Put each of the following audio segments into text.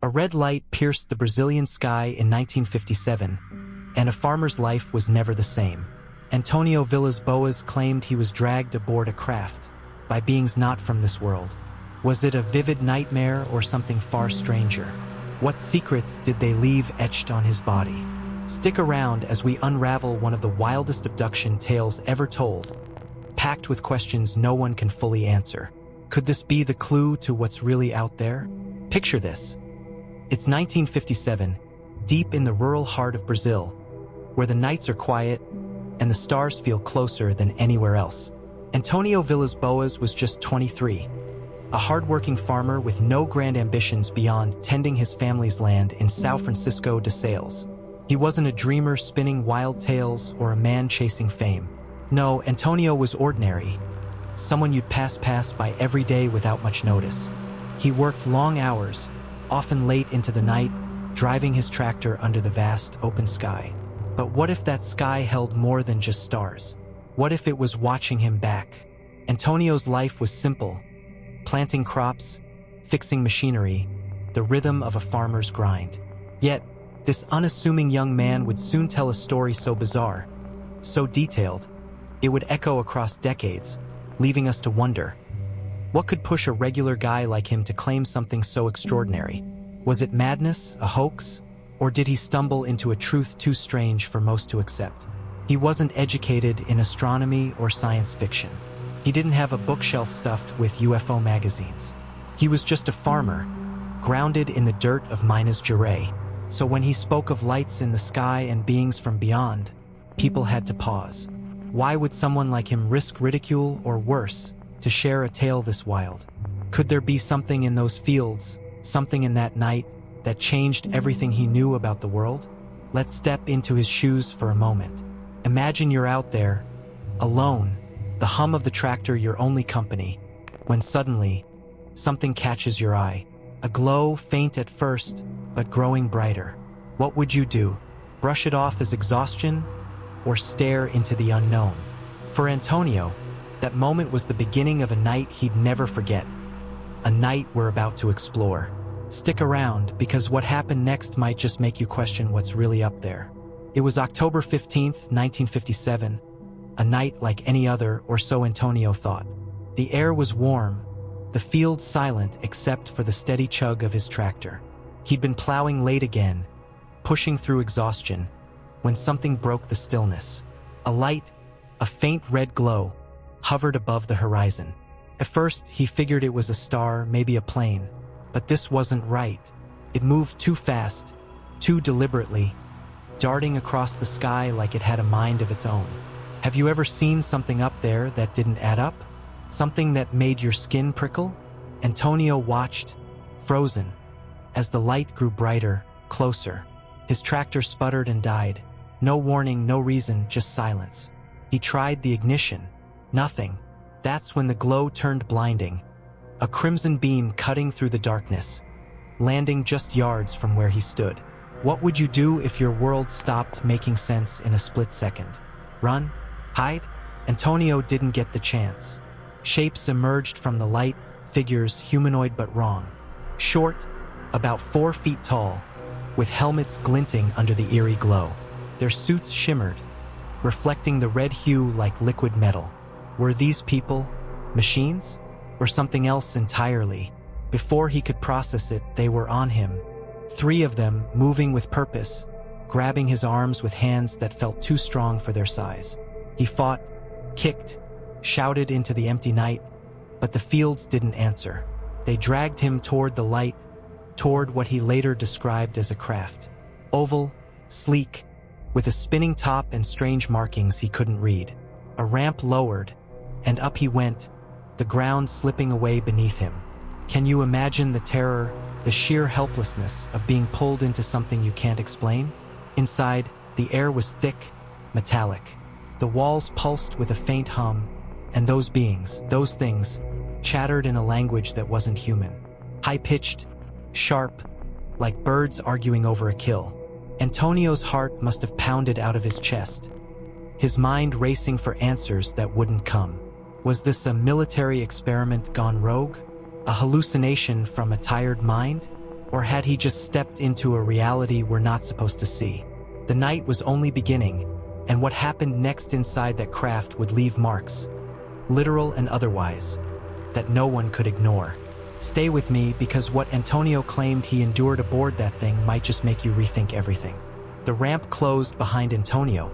A red light pierced the Brazilian sky in 1957, and a farmer's life was never the same. Antonio Villas-Boas claimed he was dragged aboard a craft by beings not from this world. Was it a vivid nightmare or something far stranger? What secrets did they leave etched on his body? Stick around as we unravel one of the wildest abduction tales ever told, packed with questions no one can fully answer. Could this be the clue to what's really out there? Picture this. It's 1957, deep in the rural heart of Brazil, where the nights are quiet and the stars feel closer than anywhere else. Antonio Villas-Boas was just 23, a hard-working farmer with no grand ambitions beyond tending his family's land in São Francisco de Sales. He wasn't a dreamer spinning wild tales or a man chasing fame. No, Antonio was ordinary, someone you'd pass by every day without much notice. He worked long hours, often late into the night, driving his tractor under the vast open sky. But what if that sky held more than just stars? What if it was watching him back? Antonio's life was simple: planting crops, fixing machinery, the rhythm of a farmer's grind. Yet, this unassuming young man would soon tell a story so bizarre, so detailed, it would echo across decades, leaving us to wonder, what could push a regular guy like him to claim something so extraordinary? Was it madness, a hoax, or did he stumble into a truth too strange for most to accept? He wasn't educated in astronomy or science fiction. He didn't have a bookshelf stuffed with UFO magazines. He was just a farmer, grounded in the dirt of Minas Gerais. So when he spoke of lights in the sky and beings from beyond, people had to pause. Why would someone like him risk ridicule or worse to share a tale this wild? Could there be something in those fields, something in that night, that changed everything he knew about the world? Let's step into his shoes for a moment. Imagine you're out there, alone, the hum of the tractor your only company, when suddenly, something catches your eye. A glow, faint at first, but growing brighter. What would you do? Brush it off as exhaustion, or stare into the unknown? For Antonio, that moment was the beginning of a night he'd never forget. A night we're about to explore. Stick around, because what happened next might just make you question what's really up there. It was October 15th, 1957, a night like any other, or so Antonio thought. The air was warm, the field silent except for the steady chug of his tractor. He'd been plowing late again, pushing through exhaustion, when something broke the stillness. A light, a faint red glow, hovered above the horizon. At first, he figured it was a star, maybe a plane. But this wasn't right. It moved too fast, too deliberately, darting across the sky like it had a mind of its own. Have you ever seen something up there that didn't add up? Something that made your skin prickle? Antonio watched, frozen, as the light grew brighter, closer. His tractor sputtered and died. No warning, no reason, just silence. He tried the ignition. Nothing. That's when the glow turned blinding. A crimson beam cutting through the darkness, landing just yards from where he stood. What would you do if your world stopped making sense in a split second? Run? Hide? Antonio didn't get the chance. Shapes emerged from the light, figures humanoid but wrong. Short, about 4 feet tall, with helmets glinting under the eerie glow. Their suits shimmered, reflecting the red hue like liquid metal. Were these people machines? Or something else entirely? Before he could process it, they were on him. 3 of them, moving with purpose, grabbing his arms with hands that felt too strong for their size. He fought, kicked, shouted into the empty night, but the fields didn't answer. They dragged him toward the light, toward what he later described as a craft. Oval, sleek, with a spinning top and strange markings he couldn't read. A ramp lowered, and up he went, the ground slipping away beneath him. Can you imagine the terror, the sheer helplessness of being pulled into something you can't explain? Inside, the air was thick, metallic. The walls pulsed with a faint hum, and those beings, those things, chattered in a language that wasn't human. High-pitched, sharp, like birds arguing over a kill. Antonio's heart must have pounded out of his chest, his mind racing for answers that wouldn't come. Was this a military experiment gone rogue? A hallucination from a tired mind? Or had he just stepped into a reality we're not supposed to see? The night was only beginning, and what happened next inside that craft would leave marks, literal and otherwise, that no one could ignore. Stay with me, because what Antonio claimed he endured aboard that thing might just make you rethink everything. The ramp closed behind Antonio,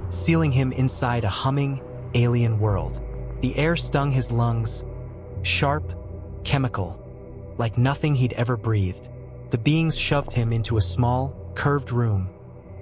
sealing him inside a humming, alien world. The air stung his lungs, sharp, chemical, like nothing he'd ever breathed. The beings shoved him into a small, curved room,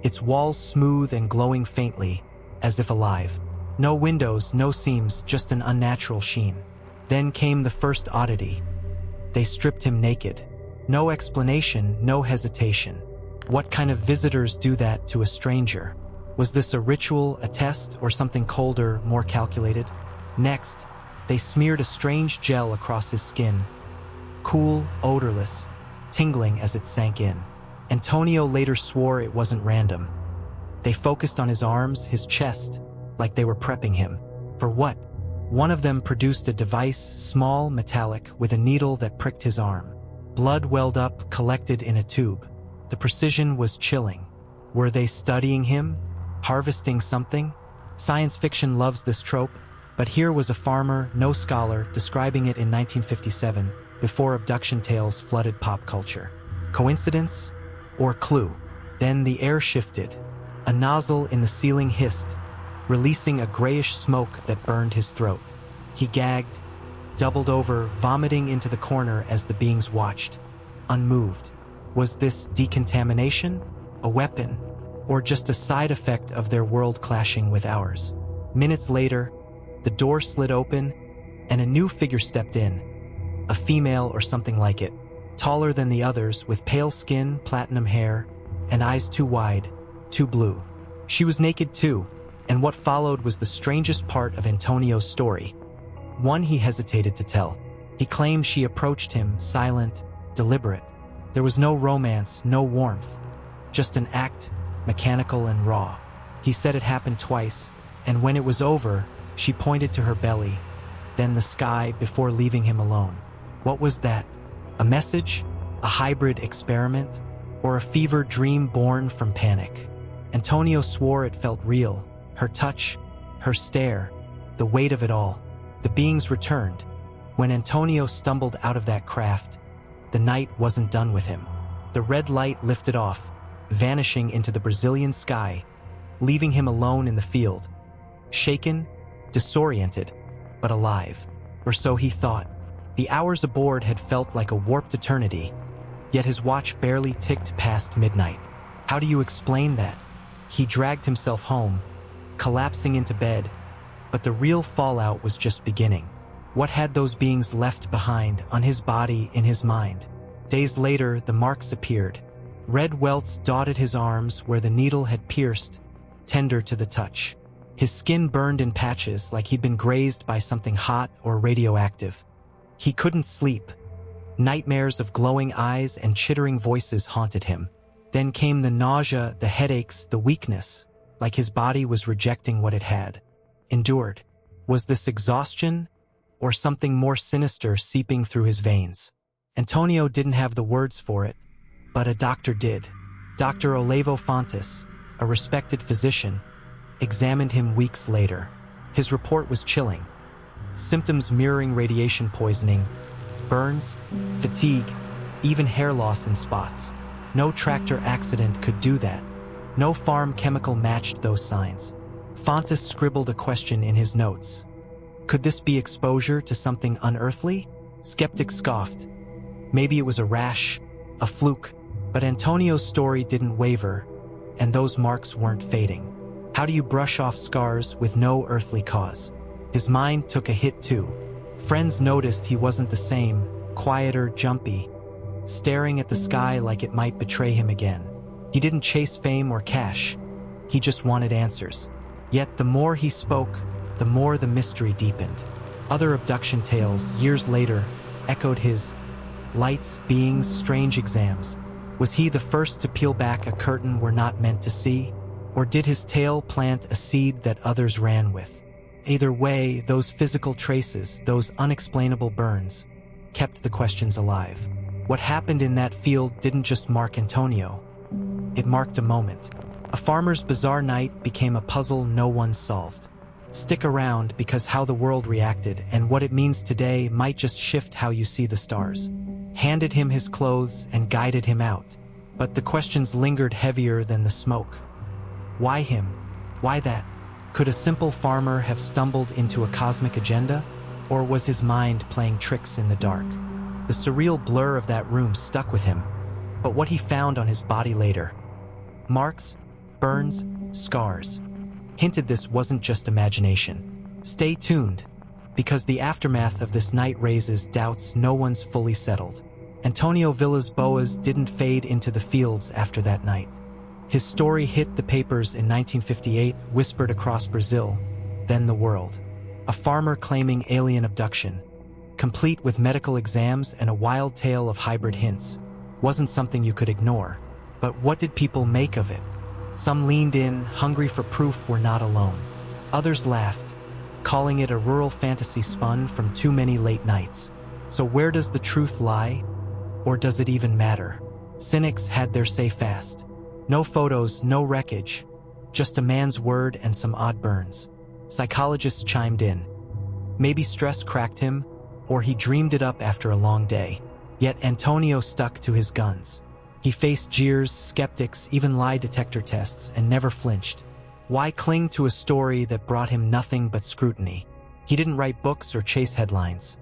its walls smooth and glowing faintly, as if alive. No windows, no seams, just an unnatural sheen. Then came the first oddity. They stripped him naked. No explanation, no hesitation. What kind of visitors do that to a stranger? Was this a ritual, a test, or something colder, more calculated? Next, they smeared a strange gel across his skin. Cool, odorless, tingling as it sank in. Antonio later swore it wasn't random. They focused on his arms, his chest, like they were prepping him. For what? One of them produced a device, small, metallic, with a needle that pricked his arm. Blood welled up, collected in a tube. The precision was chilling. Were they studying him? Harvesting something? Science fiction loves this trope, but here was a farmer, no scholar, describing it in 1957, before abduction tales flooded pop culture. Coincidence? Or clue? Then the air shifted. A nozzle in the ceiling hissed, releasing a grayish smoke that burned his throat. He gagged, doubled over, vomiting into the corner as the beings watched, unmoved. Was this decontamination, a weapon, or just a side effect of their world clashing with ours? Minutes later, the door slid open, and a new figure stepped in. A female or something like it, taller than the others, with pale skin, platinum hair, and eyes too wide, too blue. She was naked too, and what followed was the strangest part of Antonio's story. One he hesitated to tell. He claimed she approached him, silent, deliberate. There was no romance, no warmth, just an act, mechanical and raw. He said it happened twice, and when it was over, she pointed to her belly, then the sky, before leaving him alone. What was that? A message? A hybrid experiment? Or a fever dream born from panic? Antonio swore it felt real. Her touch, her stare, the weight of it all. The beings returned. When Antonio stumbled out of that craft, the night wasn't done with him. The red light lifted off, vanishing into the Brazilian sky, leaving him alone in the field. Shaken, disoriented, but alive. Or so he thought. The hours aboard had felt like a warped eternity, yet his watch barely ticked past midnight. How do you explain that? He dragged himself home, collapsing into bed, but the real fallout was just beginning. What had those beings left behind, on his body, in his mind? Days later, the marks appeared. Red welts dotted his arms where the needle had pierced, tender to the touch. His skin burned in patches like he'd been grazed by something hot or radioactive. He couldn't sleep. Nightmares of glowing eyes and chittering voices haunted him. Then came the nausea, the headaches, the weakness, like his body was rejecting what it had endured. Was this exhaustion, or something more sinister seeping through his veins? Antonio didn't have the words for it, but a doctor did. Dr. Olavo Fontes, a respected physician, examined him weeks later. His report was chilling. Symptoms mirroring radiation poisoning, burns, fatigue, even hair loss in spots. No tractor accident could do that. No farm chemical matched those signs. Fontes scribbled a question in his notes. Could this be exposure to something unearthly? Skeptics scoffed. Maybe it was a rash, a fluke, but Antonio's story didn't waver, and those marks weren't fading. How do you brush off scars with no earthly cause? His mind took a hit too. Friends noticed he wasn't the same, quieter, jumpy, staring at the sky like it might betray him again. He didn't chase fame or cash. He just wanted answers. Yet the more he spoke, the more the mystery deepened. Other abduction tales, years later, echoed his lights, beings, strange exams. Was he the first to peel back a curtain we're not meant to see? Or did his tale plant a seed that others ran with? Either way, those physical traces, those unexplainable burns, kept the questions alive. What happened in that field didn't just mark Antonio. It marked a moment. A farmer's bizarre night became a puzzle no one solved. Stick around, because how the world reacted and what it means today might just shift how you see the stars. Handed him his clothes and guided him out. But the questions lingered heavier than the smoke. Why him? Why that? Could a simple farmer have stumbled into a cosmic agenda? Or was his mind playing tricks in the dark? The surreal blur of that room stuck with him. But what he found on his body later, marks, burns, scars, hinted this wasn't just imagination. Stay tuned, because the aftermath of this night raises doubts no one's fully settled. Antonio Villas-Boas didn't fade into the fields after that night. His story hit the papers in 1958, whispered across Brazil, then the world. A farmer claiming alien abduction, complete with medical exams and a wild tale of hybrid hints, wasn't something you could ignore. But what did people make of it? Some leaned in, hungry for proof we're not alone. Others laughed, calling it a rural fantasy spun from too many late nights. So where does the truth lie? Or does it even matter? Cynics had their say fast. No photos, no wreckage, just a man's word and some odd burns. Psychologists chimed in. Maybe stress cracked him, or he dreamed it up after a long day. Yet Antonio stuck to his guns. He faced jeers, skeptics, even lie detector tests, and never flinched. Why cling to a story that brought him nothing but scrutiny? He didn't write books or chase headlines.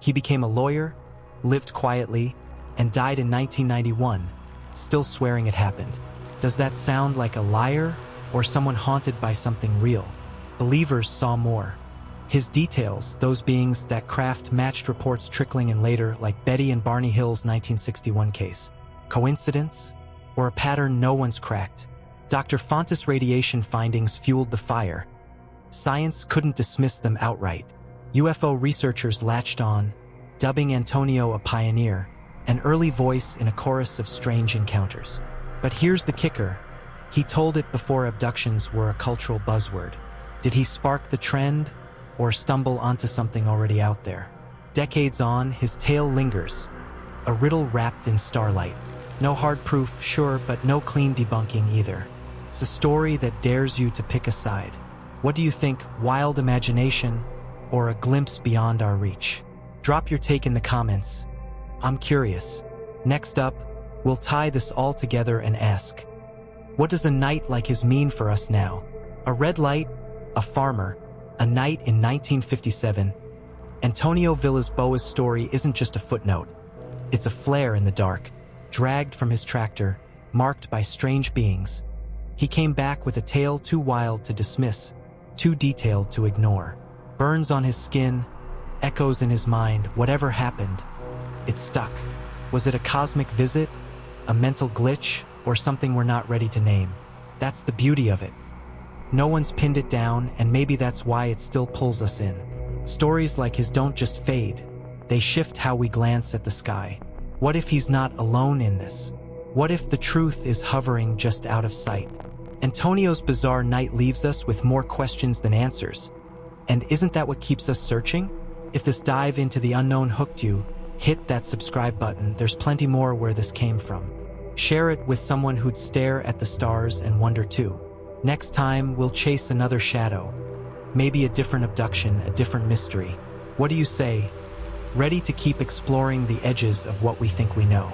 He became a lawyer, lived quietly, and died in 1991, still swearing it happened. Does that sound like a liar or someone haunted by something real? Believers saw more. His details, those beings that craft, matched reports trickling in later, like Betty and Barney Hill's 1961 case. Coincidence? Or a pattern no one's cracked? Dr. Fontes' radiation findings fueled the fire. Science couldn't dismiss them outright. UFO researchers latched on, dubbing Antonio a pioneer, an early voice in a chorus of strange encounters. But here's the kicker. He told it before abductions were a cultural buzzword. Did he spark the trend, or stumble onto something already out there? Decades on, his tale lingers, a riddle wrapped in starlight. No hard proof, sure, but no clean debunking either. It's a story that dares you to pick a side. What do you think, wild imagination, or a glimpse beyond our reach? Drop your take in the comments. I'm curious. Next up, we'll tie this all together and ask, what does a night like his mean for us now? A red light, a farmer, a night in 1957. Antonio Villas-Boas' story isn't just a footnote. It's a flare in the dark, dragged from his tractor, marked by strange beings. He came back with a tale too wild to dismiss, too detailed to ignore. Burns on his skin, echoes in his mind, whatever happened, it stuck. Was it a cosmic visit, a mental glitch, or something we're not ready to name? That's the beauty of it. No one's pinned it down, and maybe that's why it still pulls us in. Stories like his don't just fade, they shift how we glance at the sky. What if he's not alone in this? What if the truth is hovering just out of sight? Antonio's bizarre night leaves us with more questions than answers. And isn't that what keeps us searching? If this dive into the unknown hooked you, hit that subscribe button. There's plenty more where this came from. Share it with someone who'd stare at the stars and wonder too. Next time, we'll chase another shadow. Maybe a different abduction, a different mystery. What do you say? Ready to keep exploring the edges of what we think we know?